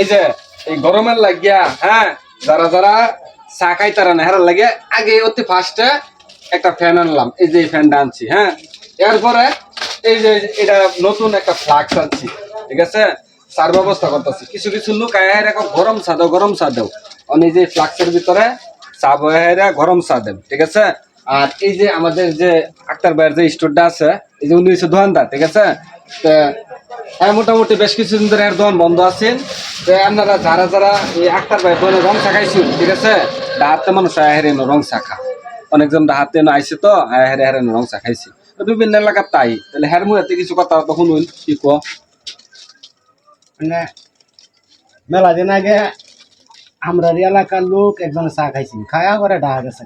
এই যে এই গরমের লাগিয়া হ্যাঁ যারা যারা চা খাই তারা না হেরার লাগে আগে অতি ফার্স্টে একটা ফ্যান আনলাম, এই যে এই ফ্যানটা আনছি হ্যাঁ। এরপরে এই যে এটা নতুন একটা ফ্লাক্স আনছি, ঠিক আছে। চার ব্যবস্থা করতেছি, কিছু কিছু লোক আয় রেখো গরম চা দাও গরম চা দাও, অনেক যে ফ্লাক্সের ভিতরে চা বয়া গরম চা দেন, ঠিক আছে। আর এই যে আমাদের যে আক্তার ভাইয়ের যে স্টোরটা আছে, এই যে উনি হচ্ছে দোকানদার, ঠিক আছে। হ্যাঁ মোটামুটি বেশ কিছুদিন ধরে এর দোকান বন্ধ আছেন। তো আপনারা যারা যারা এই আক্তার ভাই দোকানে রং চা খাইছেন, ঠিক আছে, ডাহাতে মানুষ হেরেন রং চা খা, অনেকজন ডাহাতে আইসে তো হেরে হেরেন রং চা খাইছে বিভিন্ন এলাকার তাই। তাহলে হের মুহূর্তে কিছু কথা তখন কি কো মানে মেলা দিন আগে আমরা এলাকার লোক একজন চা খাইছি, খায়া করে ডাহা গেছে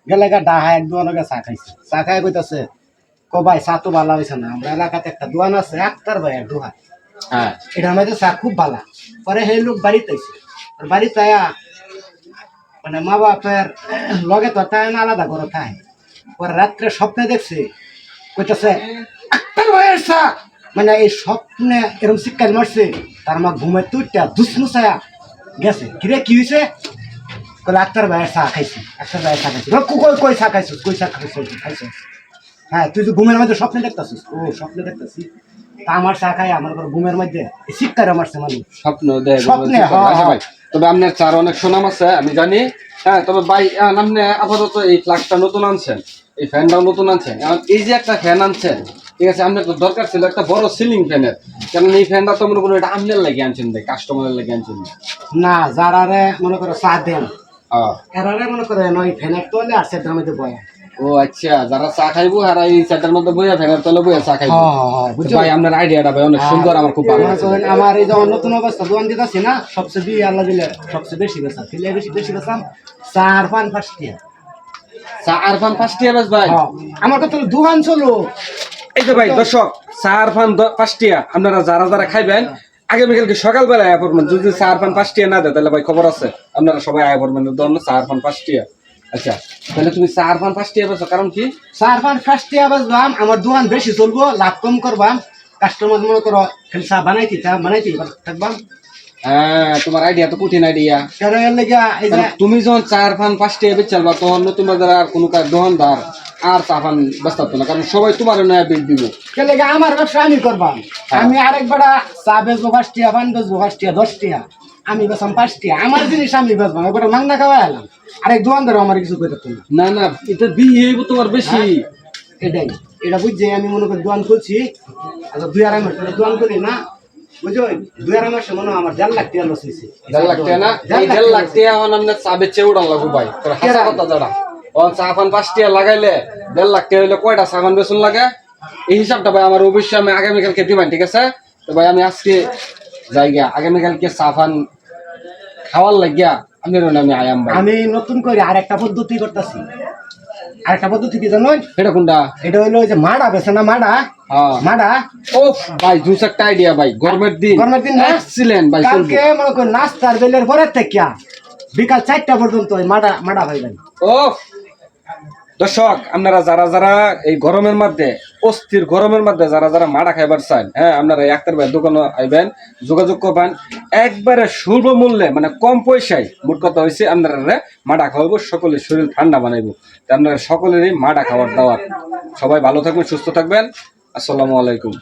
গেলে ডাহা একজনকে চা খাইছি, চা খাই কইতাছে ভাই চা তো ভালো হয়েছে না, আমরা এলাকাতে একটা দোকান আছে আক্তার ভাইয়ের দোকান, হ্যাঁ এটা আমাদের চা খুব ভালো। পরে সেই লোক বাড়িতে আইছে, বাড়িতে আয়া মানে মা বাপের লগে তো তাই না আলাদা করে খায়। পরে রাত্রে স্বপ্নে দেখছে কইতাছে আক্তার ভাইয়ের চা, মানে এই স্বপ্নে এরকম শিক্ষায় মারছে। তার মা ঘুমে তুইটা দুসমুসায়া গেছে, কিরে কি হয়েছে? কলে আক্তার ভাইয়ের চা খাইছি, আক্তার ভাইয়ের চা খাইছি। কই কই চা খাইছিস, কই চা খাইছিস? হ্যাঁ তুই তো ঘুমের মধ্যে স্বপ্নে দেখতেছিস। ও স্বপ্নে দেখতেছি, তা আমার চা খাই আমার ঘুমের মধ্যে শিক্ষার মারছে মানুষ স্বপ্ন দেয় স্বপ্নে। ভাই তবে আপনার চার অনেক সুনাম আছে আমি জানি, হ্যাঁ। তবে ভাই আপনি আপাতত এই ফ্লাক্সটা নতুন আনছেন, এই ফ্যানটাও নতুন আনছেন, এই যে একটা ফ্যান আনছেন, ঠিক আছে। আপনার তো দরকার ছিল একটা বড় সিলিং ফ্যানের, কারণ এই ফ্যানটা তো মনে করুন এটা আমনের লাগে আনছেন ভাই, কাস্টমারের লাগে আনছেন না। যারা মনে করো চা দেন এরারে মনে করেন ওই ফ্যানের তলে আর সেটার মধ্যে বয়া। ও আচ্ছা, যারা চা খাইবো আর এই চাটার মধ্যে বইয়া ফ্যানের তলে বইয়া চা খাইবো। ভাই আপনার আইডিয়াটা ভাই অনেক সুন্দর, আমার খুব ভালো লাগছে। আমার এই যখন নতুন অবস্থা দোকান দিতেছি না, সবচেয়ে দিয়ে আল্লাহ দিলে সবচেয়ে বেশি গেছে, ফিলে বেশি বেশি গেছাম চার পান পাঁচটিয়া চা আর ফান পাঁচটিয়া বেশ ভাই। আমার কত দোকান চলো। এই যে ভাই দর্শক, চা আর ফান পাঁচটিয়া আপনারা যারা যারা খাইবেন আগামীকালকে সকালবেলা আয়া পড়বেন। যদি চা আর ফান পাঁচটিয়া না দেয় তাহলে ভাই খবর আছে, আপনারা সবাই আয়া পড়বেন চা আর ফান পাঁচটিয়া। আচ্ছা তাহলে তুমি চা আর ফান পাঁচটিয়া বেছো, কারণ কি? চার পান পাঁচটিয়া বেচলাম, আমার দোকান বেশি চলবো, লাভ কম করবাম, কাস্টমার মনে করো খালি চা বানাইতে থাকবাম। হ্যাঁ তোমার আইডিয়া তো কঠিন আইডিয়া। তুমি যখন চার ফান পাঁচটিয়া বেচালবা তখন নতুন বাজার আর কোনো দোকানদার আর চা ফান বেচতে না, কারণ সবাই তোমার নয়া বেচ দিব। আমার ব্যবসা আমি করবাম, আমি আরেকবার চা বেচবো পাঁচটিয়া, পান বেচবো পাঁচটিয়া, 10টিয়া, আমি বেচাম 5টিয়া, আমার জিনিস আমি বেচবাম। এবার মাংনা খাওয়া এলাম, আরেক দোকানদার আমার কিছু করে না না এটা বিয়ে তোমার বেশি। এটাই এটা বুঝছে, আমি মনে করি দোকান খুলছি, আচ্ছা 2-2.5 মাস দোকান করি না, বুঝছো 2-2.5 মাসে মনে হয় আমার 1.5 লাখ টাকা লস হয়েছে। 1.5 লাখ টাকা না? এই 1.5 লাখ টাকা আমার নামে চা বেচে উড়ান লাগবো ভাই, তোর হাসা কথা যারা ও চা ফান 5টিয়া লাগাইলে 1.5 লাখ টাকা হইলে কয়টা চা ফান বেচুন লাগে? এই হিসাবটা ভাই আমার অবশ্যই আমি আগামীকালকে দিবেন, ঠিক আছে? তো ভাই আমি আজকে যাই গিয়া, আগামীকালকে চা ফান খাওয়ার লাগিয়া আমি আয়াম ভাই। আমি নতুন করে আরেকটা পদ্ধতি করতেছি। আরেকটা পদ্ধতি কি জানো? এটা কোনটা? এটা হইলো ওই যে মাডা বেছে না, মাডা মাডা। ও ভাই দুই একটা আইডিয়া ভাই, গরমের দিন এক্সিলেন্ট ভাই। কালকে মনে কর নাস্তার বেলের পরে থেকে বিকাল 4টা পর্যন্ত ওই মাডা মাডা ভাইবেন। ও দর্শক আপনারা যারা যারা এই গরমের মধ্যে অস্থির গরমের মধ্যে যারা যারা মাডা খাইবার চান, হ্যাঁ আপনারা আক্তার ভাই দোকানে আইবেন, যোগাযোগ করবেন একবারে স্বল্প মূল্যে, মানে কম পয়সায়। মোট কথা হয়েছে আপনারা মাডা খাওয়াবো, সকলের শরীর ঠান্ডা বানাইবো। আপনারা সকলেরই মাডা খাওয়ার দাওয়াত। সবাই ভালো থাকবেন, সুস্থ থাকবেন। আসসালামু আলাইকুম।